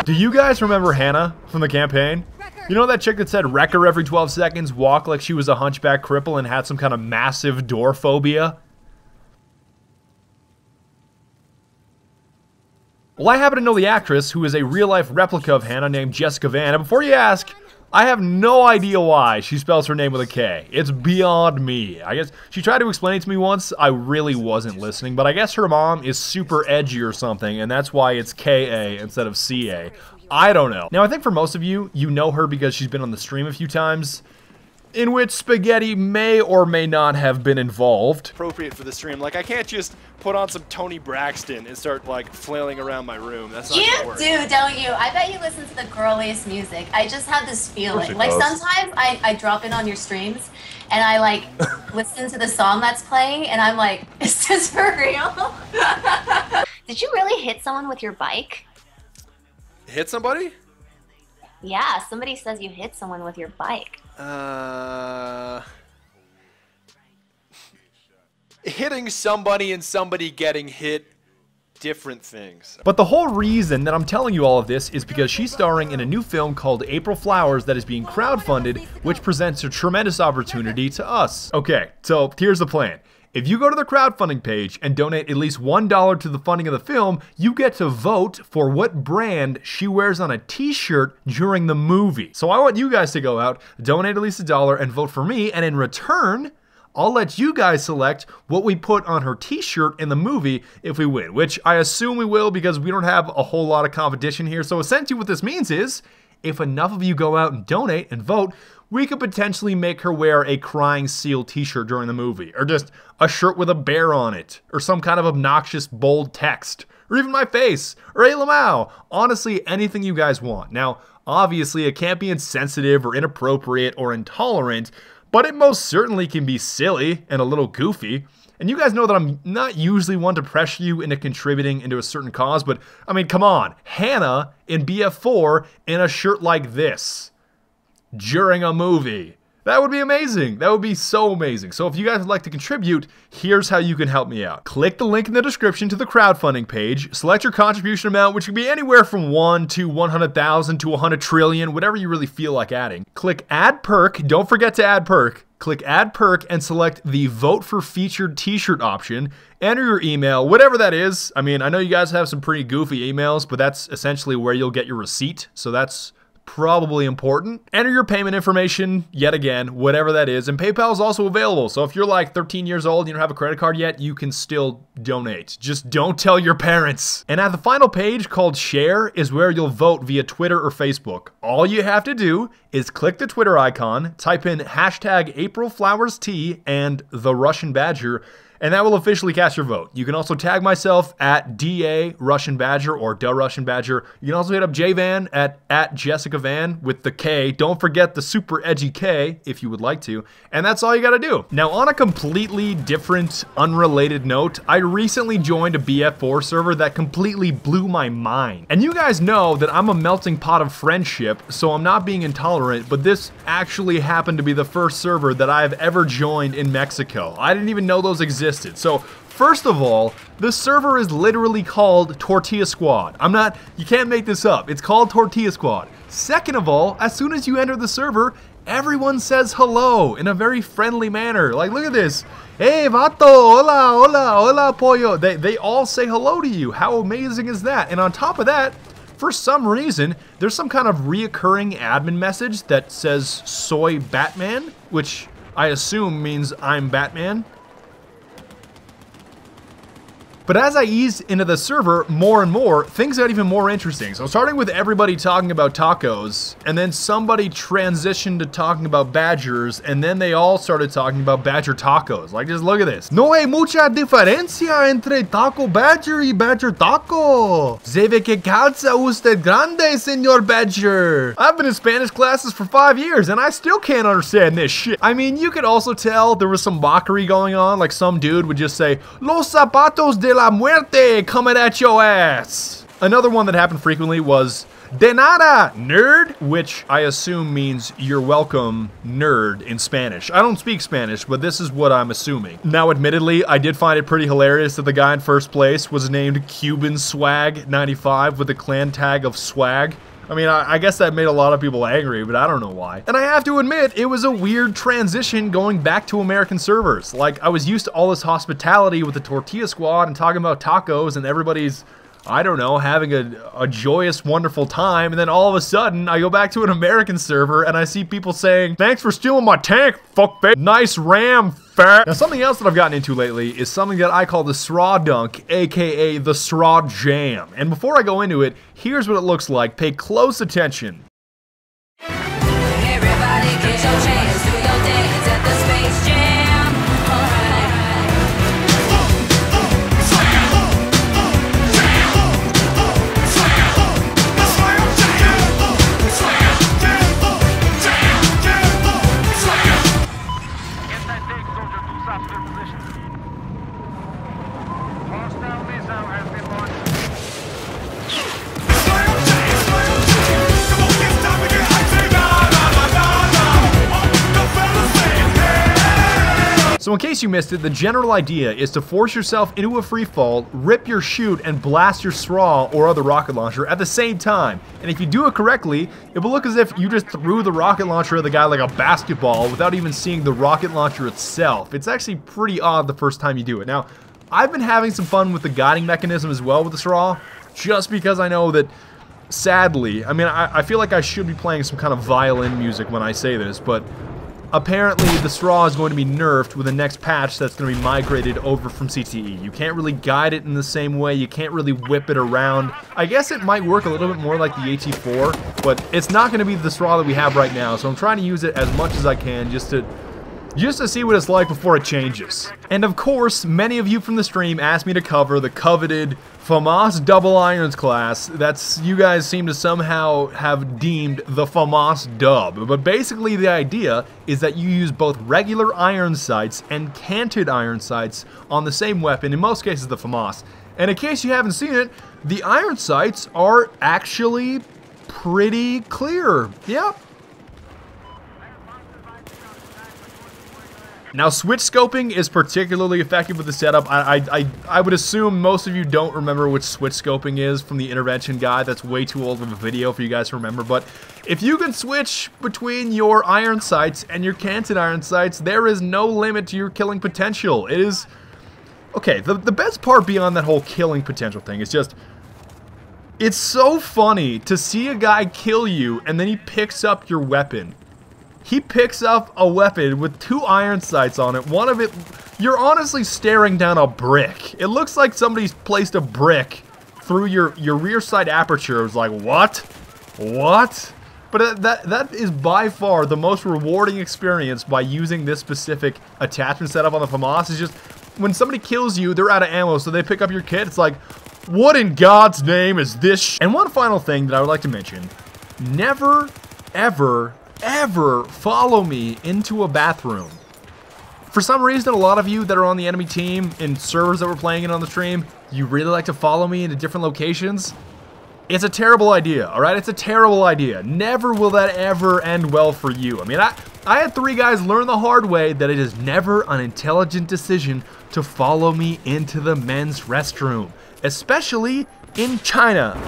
Do you guys remember Hannah from the campaign? You know that chick that said wreck her every 12 seconds, walk like she was a hunchback cripple and had some kind of massive door phobia? Well, I happen to know the actress who is a real-life replica of Hannah named Jessica Vann, and before you ask, I have no idea why she spells her name with a K. It's beyond me. I guess she tried to explain it to me once. I really wasn't listening, but I guess her mom is super edgy or something, and that's why it's K-A instead of C-A. I don't know. Now, I think for most of you, you know her because she's been on the stream a few times, in which spaghetti may or may not have been involved. Appropriate for the stream. Like, I can't just put on some Tony Braxton and start, like, flailing around my room. That's not gonna work. You do, don't you? I bet you listen to the girliest music. I just have this feeling. Like, sometimes I drop in on your streams, and I, like, listen to the song that's playing, and I'm like, is this for real? Did you really hit someone with your bike? Hit somebody? Yeah, somebody says you hit someone with your bike. Hitting somebody and somebody getting hit, different things. But the whole reason that I'm telling you all of this is because she's starring in a new film called April Flowers that is being crowdfunded, which presents a tremendous opportunity to us. Okay, so here's the plan. If you go to the crowdfunding page and donate at least $1 to the funding of the film, you get to vote for what brand she wears on a t-shirt during the movie. So I want you guys to go out, donate at least $1 and vote for me, and in return, I'll let you guys select what we put on her t-shirt in the movie if we win, which I assume we will because we don't have a whole lot of competition here. So essentially what this means is, if enough of you go out and donate and vote, we could potentially make her wear a crying seal t-shirt during the movie, or just a shirt with a bear on it, or some kind of obnoxious bold text, or even my face, or a Lamau. Honestly, anything you guys want. Now, obviously, it can't be insensitive or inappropriate or intolerant, but it most certainly can be silly and a little goofy. And you guys know that I'm not usually one to pressure you into contributing into a certain cause, but I mean, come on. Hannah in BF4 in a shirt like this during a movie. That would be amazing. That would be so amazing. So if you guys would like to contribute, here's how you can help me out. Click the link in the description to the crowdfunding page, select your contribution amount, which can be anywhere from 1 to 100,000 to 100 trillion, whatever you really feel like adding. Click add perk, don't forget to add perk. Click add perk and select the vote for featured t-shirt option. Enter your email, whatever that is. I mean, I know you guys have some pretty goofy emails, but that's essentially where you'll get your receipt. So that's probably important. Enter your payment information, yet again, whatever that is, and PayPal is also available. So if you're like 13 years old and you don't have a credit card yet, you can still donate. Just don't tell your parents. And at the final page called share is where you'll vote via Twitter or Facebook. All you have to do is click the Twitter icon, type in hashtag AprilFlowersT and TheRussianBadger, and that will officially cast your vote. You can also tag myself at TheRussianBadger or TheRussianBadger. You can also hit up JVan at Jessica Vann with the K. Don't forget the super edgy K if you would like to. And that's all you gotta do. Now, on a completely different, unrelated note, I recently joined a BF4 server that completely blew my mind. And you guys know that I'm a melting pot of friendship, so I'm not being intolerant, but this actually happened to be the first server that I've ever joined in Mexico. I didn't even know those existed. So, first of all, the server is literally called Tortilla Squad. You can't make this up. It's called Tortilla Squad. Second of all, as soon as you enter the server, everyone says hello in a very friendly manner. Like, look at this. Hey, vato, hola, hola, hola, pollo. They all say hello to you. How amazing is that? And on top of that, for some reason, there's some kind of reoccurring admin message that says soy Batman, which I assume means I'm Batman. But as I ease into the server more and more, things got even more interesting. So starting with everybody talking about tacos, and then somebody transitioned to talking about badgers, and then they all started talking about badger tacos. Like, just look at this. No hay mucha diferencia entre taco badger y badger taco. Se ve que calza usted grande, señor badger. I've been in Spanish classes for 5 years, and I still can't understand this shit. I mean, you could also tell there was some mockery going on. Like, some dude would just say, Los zapatos de la muerte coming at your ass. Another one that happened frequently was De nada, nerd, which I assume means you're welcome, nerd, in Spanish. I don't speak Spanish, but this is what I'm assuming. Now, admittedly, I did find it pretty hilarious that the guy in first place was named Cuban Swag 95 with a clan tag of swag. I mean, I guess that made a lot of people angry, but I don't know why. And I have to admit, it was a weird transition going back to American servers. Like, I was used to all this hospitality with the Tortilla squad and talking about tacos and everybody's, I don't know, having a joyous, wonderful time. And then all of a sudden, I go back to an American server and I see people saying, thanks for stealing my tank, fuckface. Nice ram, fat. Now, something else that I've gotten into lately is something that I call the straw dunk, aka the straw jam. And before I go into it, here's what it looks like. Pay close attention. Everybody get your chance, do your dance at the Space Jam. Alright. So in case you missed it, the general idea is to force yourself into a free fall, rip your chute, and blast your straw or other rocket launcher at the same time. And if you do it correctly, it will look as if you just threw the rocket launcher at the guy like a basketball without even seeing the rocket launcher itself. It's actually pretty odd the first time you do it. Now, I've been having some fun with the guiding mechanism as well with the straw, just because I know that, sadly, I mean, I feel like I should be playing some kind of violin music when I say this, but apparently the straw is going to be nerfed with the next patch that's going to be migrated over from CTE. You can't really guide it in the same way, you can't really whip it around. I guess it might work a little bit more like the AT4, but it's not going to be the straw that we have right now, so I'm trying to use it as much as I can just to see what it's like before it changes. And of course, many of you from the stream asked me to cover the coveted Famas double irons class. You guys seem to somehow have deemed the Famas dub. But basically the idea is that you use both regular iron sights and canted iron sights on the same weapon, in most cases the Famas. And in case you haven't seen it, the iron sights are actually pretty clear. Yep. Now, switch scoping is particularly effective with the setup. I would assume most of you don't remember which switch scoping is from the intervention guide. That's way too old of a video for you guys to remember. But if you can switch between your iron sights and your canted iron sights, there is no limit to your killing potential. It is... Okay, the best part beyond that whole killing potential thing is just... It's so funny to see a guy kill you and then he picks up your weapon. He picks up a weapon with 2 iron sights on it. One of it, you're honestly staring down a brick. It looks like somebody's placed a brick through your rear sight aperture. It's like, what? What? But that is by far the most rewarding experience by using this specific attachment setup on the Famas. Is just, when somebody kills you, they're out of ammo, so they pick up your kit. It's like, what in God's name is this? And one final thing that I would like to mention. Never, ever follow me into a bathroom. For some reason, a lot of you that are on the enemy team in servers that we're playing in on the stream, you really like to follow me into different locations. It's a terrible idea, alright? It's a terrible idea. Never will that ever end well for you. I mean, I had 3 guys learn the hard way that it is never an intelligent decision to follow me into the men's restroom, especially in China.